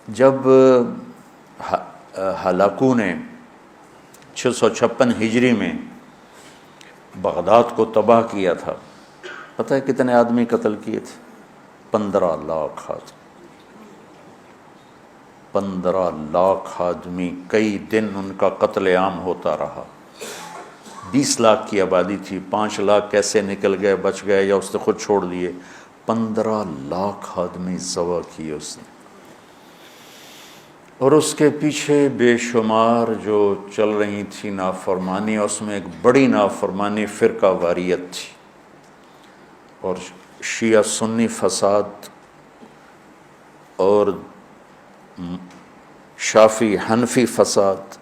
جب ہلاکو نے 656 ہجری میں بغداد کو تباہ کیا تھا، پتہ ہے کتنے آدمی قتل کیے تھے؟ 15 لاکھ آدمی، 15 لاکھ آدمی، کئی دن ان کا قتل عام ہوتا رہا۔ 20 لاکھ کی آبادی تھی، 5 لاکھ کیسے نکل گئے، بچ گئے یا اس نے خود چھوڑ دیے، 15 لاکھ آدمی ذبح کیے اس نے۔ اور اس کے پیچھے بے شمار جو چل رہی تھی نافرمانی، اس میں ایک بڑی نافرمانی فرقہ واریت تھی، اور شیعہ سنی فساد اور شافعی حنفی فساد،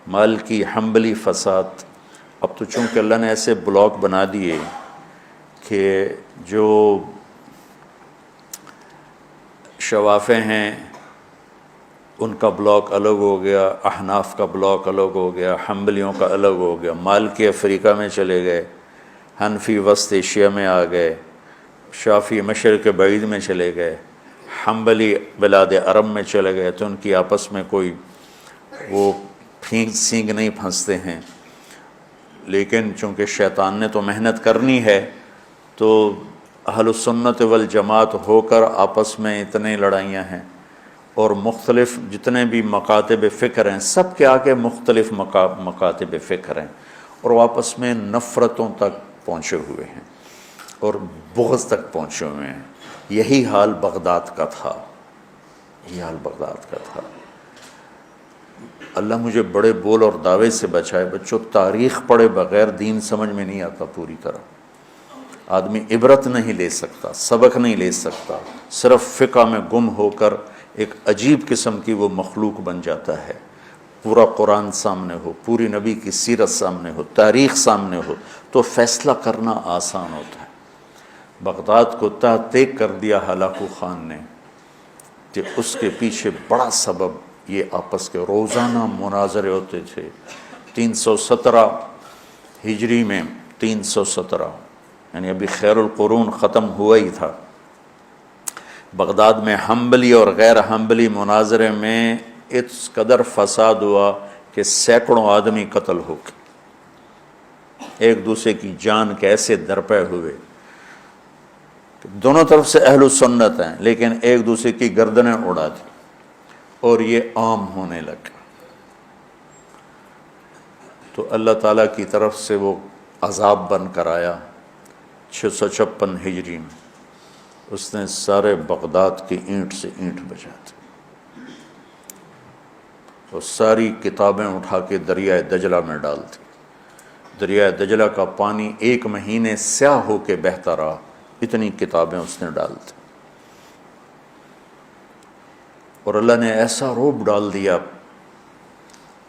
مالکی حنبلی فساد۔ اب تو چونکہ اللہ نے ایسے بلاک بنا دیے کہ جو شوافع ہیں ان کا بلاک الگ ہو گیا، احناف کا بلاک الگ ہو گیا، حنبلیوں کا الگ ہو گیا، مالکی افریقہ میں چلے گئے، حنفی وسط ایشیا میں آ گئے، شافعی مشرق بعید میں چلے گئے، حنبلی بلاد عرب میں چلے گئے، تو ان کی آپس میں کوئی وہ پھینک سینگ نہیں پھنستے ہیں۔ لیکن چونکہ شیطان نے تو محنت کرنی ہے، تو اہل السنت والجماعت ہو کر آپس میں اتنے لڑائیاں ہیں، اور مختلف جتنے بھی مکاتب فکر ہیں سب کے آگے مختلف مکاتب فکر ہیں، اور وہ آپس میں نفرتوں تک پہنچے ہوئے ہیں اور بغض تک پہنچے ہوئے ہیں۔ یہی حال بغداد کا تھا، یہی حال بغداد کا تھا۔ اللہ مجھے بڑے بول اور دعوے سے بچائے۔ بچوں، تاریخ پڑھے بغیر دین سمجھ میں نہیں آتا پوری طرح۔ آدمی عبرت نہیں لے سکتا، سبق نہیں لے سکتا، صرف فقہ میں گم ہو کر ایک عجیب قسم کی وہ مخلوق بن جاتا ہے۔ پورا قرآن سامنے ہو، پوری نبی کی سیرت سامنے ہو، تاریخ سامنے ہو، تو فیصلہ کرنا آسان ہوتا ہے۔ بغداد کو تیک کر دیا ہلاکو خان نے، کہ اس کے پیچھے بڑا سبب یہ آپس کے روزانہ مناظرے ہوتے تھے۔ 317 ہجری میں، 317 یعنی ابھی خیر القرون ختم ہوا ہی تھا، بغداد میں حنبلی اور غیر حنبلی مناظرے میں اس قدر فساد ہوا کہ سینکڑوں آدمی قتل ہو گئے، ایک دوسرے کی جان کے ایسے درپے ہوئے۔ دونوں طرف سے اہل سنت ہیں، لیکن ایک دوسرے کی گردنیں اڑا دی، اور یہ عام ہونے لگا۔ تو اللہ تعالیٰ کی طرف سے وہ عذاب بن کر آیا 656 ہجری میں، اس نے سارے بغداد کی اینٹ سے اینٹ بجا دی، اور ساری کتابیں اٹھا کے دریائے دجلہ میں ڈال دی۔ دریائے دجلہ کا پانی 1 مہینے سیاہ ہو کے بہتا رہا، اتنی کتابیں اس نے ڈال دی۔ اور اللہ نے ایسا رعب ڈال دیا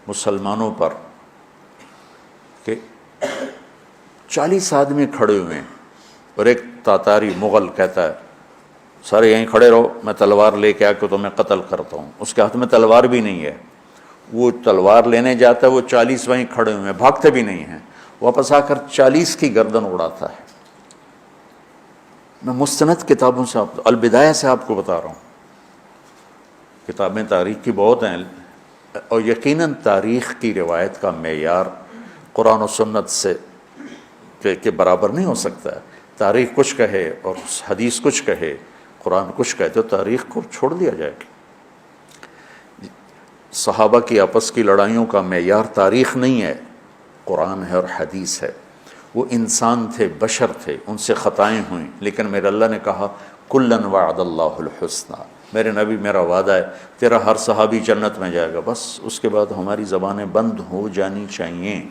مسلمانوں پر کہ 40 آدمی کھڑے ہوئے ہیں، اور ایک تاتاری مغل کہتا ہے سارے یہیں کھڑے رہو، میں تلوار لے کے آ کے تمہیں قتل کرتا ہوں۔ اس کے ہاتھ میں تلوار بھی نہیں ہے، وہ تلوار لینے جاتا ہے، وہ 40 وہیں کھڑے ہوئے ہیں، بھاگتے بھی نہیں ہیں، واپس آ کر 40 کی گردن اڑاتا ہے۔ میں مستند کتابوں سے البدایہ سے آپ کو بتا رہا ہوں، کتابیں تاریخ کی بہت ہیں، اور یقیناً تاریخ کی روایت کا معیار قرآن و سنت سے کے برابر نہیں ہو سکتا ہے۔ تاریخ کچھ کہے اور حدیث کچھ کہے، قرآن کچھ کہے، تو تاریخ کو چھوڑ دیا جائے گا۔ صحابہ کی آپس کی لڑائیوں کا معیار تاریخ نہیں ہے، قرآن ہے اور حدیث ہے۔ وہ انسان تھے، بشر تھے، ان سے خطائیں ہوئیں، لیکن میرے اللہ نے کہا کُلًا وعد اللہ الحسنى، میرے نبی میرا وعدہ ہے تیرا ہر صحابی جنت میں جائے گا۔ بس اس کے بعد ہماری زبانیں بند ہو جانی چاہیے۔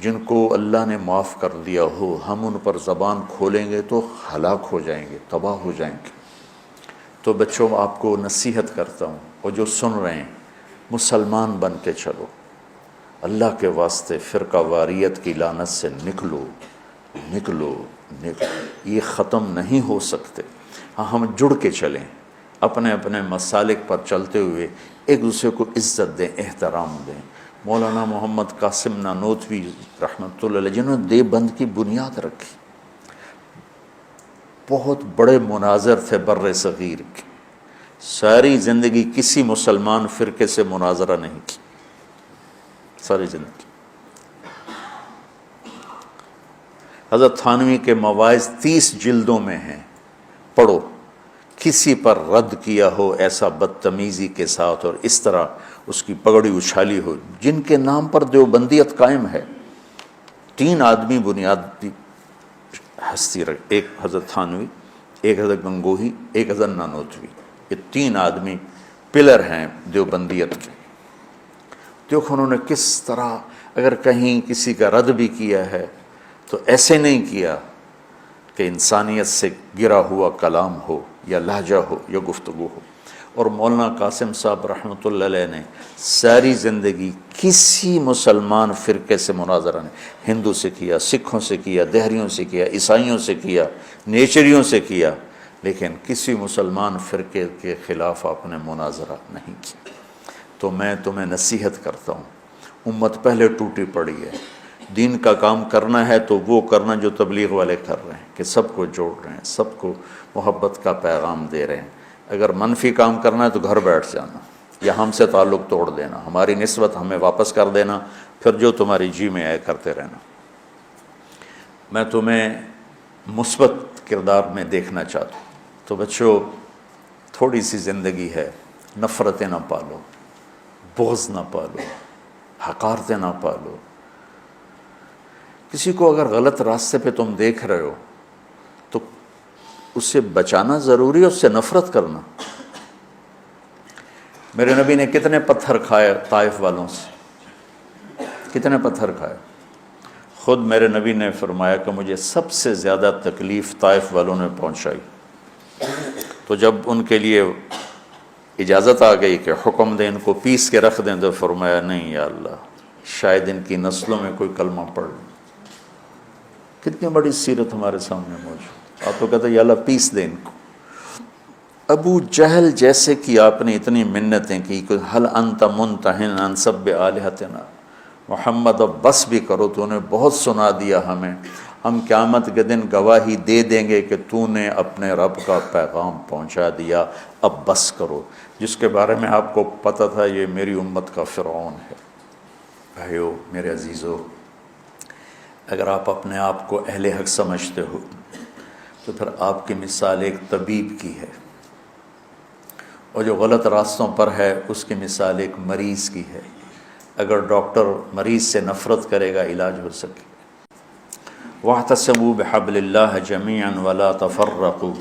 جن کو اللہ نے معاف کر دیا ہو، ہم ان پر زبان کھولیں گے تو ہلاک ہو جائیں گے، تباہ ہو جائیں گے۔ تو بچوں، آپ کو نصیحت کرتا ہوں، اور جو سن رہے ہیں، مسلمان بن کے چلو، اللہ کے واسطے فرقہ واریت کی لعنت سے نکلو نکلو نکلو، یہ ختم نہیں ہو سکتے۔ ہاں، ہم جڑ کے چلیں، اپنے اپنے مسالک پر چلتے ہوئے ایک دوسرے کو عزت دیں، احترام دیں۔ مولانا محمد قاسم نانوتوی رحمۃ اللہ علیہ، جنہوں نے دیوبند کی بنیاد رکھی، بہت بڑے مناظر تھے بر صغیر کے، ساری زندگی کسی مسلمان فرقے سے مناظرہ نہیں کی، ساری زندگی۔ حضرت تھانوی کے مواعظ 30 جلدوں میں ہیں، پڑھو۔ کسی پر رد کیا ہو ایسا بدتمیزی کے ساتھ اور اس طرح اس کی پگڑی اچھالی ہو، جن کے نام پر دیوبندیت قائم ہے۔ 3 آدمی بنیادی ہستی رکھ، ایک حضرت تھانوی، ایک حضرت گنگوہی، ایک حضرت نانوتوی، یہ 3 آدمی پلر ہیں دیوبندیت کے۔ دیکھو انہوں نے کس طرح، اگر کہیں کسی کا رد بھی کیا ہے تو ایسے نہیں کیا کہ انسانیت سے گرا ہوا کلام ہو یا لہجہ ہو یا گفتگو ہو۔ اور مولانا قاسم صاحب رحمۃ اللہ علیہ نے ساری زندگی کسی مسلمان فرقے سے مناظرہ نہیں، ہندو سے کیا، سکھوں سے کیا، دہریوں سے کیا، عیسائیوں سے کیا، نیچریوں سے کیا، لیکن کسی مسلمان فرقے کے خلاف آپ نے مناظرہ نہیں کیا۔ تو میں تمہیں نصیحت کرتا ہوں، امت پہلے ٹوٹی پڑی ہے، دین کا کام کرنا ہے تو وہ کرنا جو تبلیغ والے کر رہے ہیں، کہ سب کو جوڑ رہے ہیں، سب کو محبت کا پیغام دے رہے ہیں۔ اگر منفی کام کرنا ہے تو گھر بیٹھ جانا یا ہم سے تعلق توڑ دینا، ہماری نسبت ہمیں واپس کر دینا، پھر جو تمہاری جی میں آئے کرتے رہنا۔ میں تمہیں مثبت کردار میں دیکھنا چاہتا ہوں۔ تو بچوں، تھوڑی سی زندگی ہے، نفرتیں نہ پالو، بغض نہ پالو، حقارتیں نہ پالو۔ کسی کو اگر غلط راستے پہ تم دیکھ رہے ہو تو اس سے بچانا ضروری ہے، اس سے نفرت کرنا۔ میرے نبی نے کتنے پتھر کھائے طائف والوں سے، کتنے پتھر کھائے۔ خود میرے نبی نے فرمایا کہ مجھے سب سے زیادہ تکلیف طائف والوں نے پہنچائی۔ تو جب ان کے لیے اجازت آ گئی کہ حکم دیں ان کو پیس کے رکھ دیں، تو فرمایا نہیں یا اللہ، شاید ان کی نسلوں میں کوئی کلمہ پڑھ لے۔ کتنی بڑی سیرت ہمارے سامنے موجود۔ آپ تو کہتے ہیں یا اللہ پیس دیں ان کو۔ ابو جہل جیسے کی آپ نے اتنی منتیں کی کہ حل انت منتہن عن سب آلہتنا، محمد اب بس بھی کرو، تو نے بہت سنا دیا ہمیں، ہم قیامت کے دن گواہی دے دیں گے کہ تو نے اپنے رب کا پیغام پہنچا دیا، اب بس کرو۔ جس کے بارے میں آپ کو پتہ تھا یہ میری امت کا فرعون ہے۔ بھائیو میرے عزیزو، اگر آپ اپنے آپ کو اہل حق سمجھتے ہو تو پھر آپ کی مثال ایک طبیب کی ہے، اور جو غلط راستوں پر ہے اس کی مثال ایک مریض کی ہے۔ اگر ڈاکٹر مریض سے نفرت کرے گا علاج ہو سکے۔ وَاعْتَصِمُوا بِحَبْلِ اللَّهِ جَمِيعًا وَلَا تَفَرَّقُوا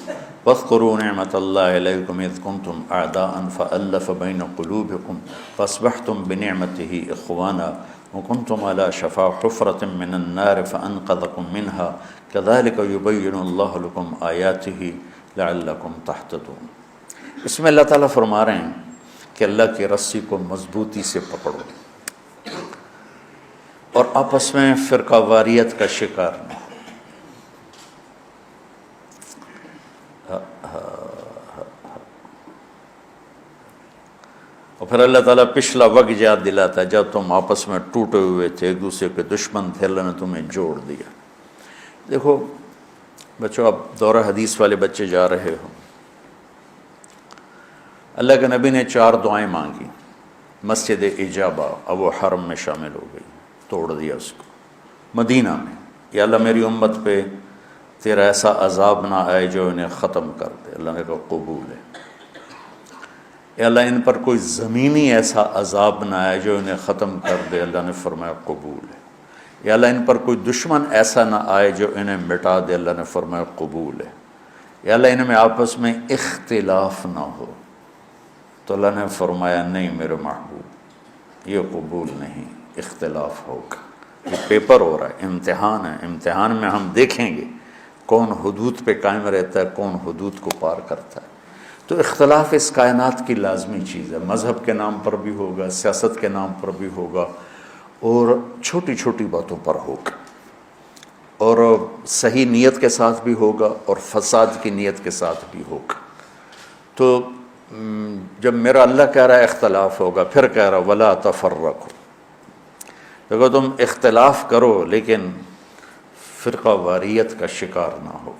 وَاذْكُرُوا نِعْمَةَ اللَّهِ عَلَيْكُمْ إِذْ كُنْتُمْ أَعْدَاءً فَأَلَّفَ بَيْنَ قُلُوبِكُمْ فَأَصْبَحْتُمْ بِنِعْمَتِهِ إِخْوَانًا وَكُنْتُمْ عَلَى شَفَا حُفْرَةٍ مِّنَ النَّارِ فَأَنْقَذَكُم مِّنْهَا كَذَلِكَ يُبَيِّنُ اللَّهُ لَكُمْ آيَاتِهِ لَعَلَّكُمْ تَهْتَدُونَ۔ اس میں اللہ تعالیٰ فرما رہے ہیں کہ اللہ کی رسی کو مضبوطی سے پکڑو اور آپس میں فرقہ واریت کا شکار نہ ہو۔ اور پھر اللہ تعالیٰ پچھلا وقت یاد دلاتا ہے جب تم آپس میں ٹوٹے ہوئے تھے، ایک دوسرے کے دشمن تھے، اللہ نے تمہیں جوڑ دیا۔ دیکھو بچوں، اب دورہ حدیث والے بچے جا رہے ہو، اللہ کے نبی نے 4 دعائیں مانگی، مسجد اجابہ، اب وہ حرم میں شامل ہو گئی، توڑ دیا اس کو۔ مدینہ میں، یا اللہ میری امت پہ تیرا ایسا عذاب نہ آئے جو انہیں ختم کر دے، اللہ نے کہا قبول ہے۔ یا اللہ ان پر کوئی زمینی ایسا عذاب نہ آئے جو انہیں ختم کر دے، اللہ نے فرمایا قبول ہے۔ یا اللہ ان پر کوئی دشمن ایسا نہ آئے جو انہیں مٹا دے، اللہ نے فرمایا قبول ہے۔ یا اللہ ان میں آپس میں اختلاف نہ ہو، تو اللہ نے فرمایا نہیں میرے محبوب، یہ قبول نہیں، اختلاف ہوگا۔ یہ پیپر ہو رہا ہے، امتحان ہے، امتحان میں ہم دیکھیں گے کون حدود پہ قائم رہتا ہے، کون حدود کو پار کرتا ہے۔ تو اختلاف اس کائنات کی لازمی چیز ہے، مذہب کے نام پر بھی ہوگا، سیاست کے نام پر بھی ہوگا، اور چھوٹی چھوٹی باتوں پر ہوگا، اور صحیح نیت کے ساتھ بھی ہوگا اور فساد کی نیت کے ساتھ بھی ہوگا۔ تو جب میرا اللہ کہہ رہا ہے اختلاف ہوگا، پھر کہہ رہا ولا تفرقوا، دیکھو تم اختلاف کرو لیکن فرقہ واریت کا شکار نہ ہو۔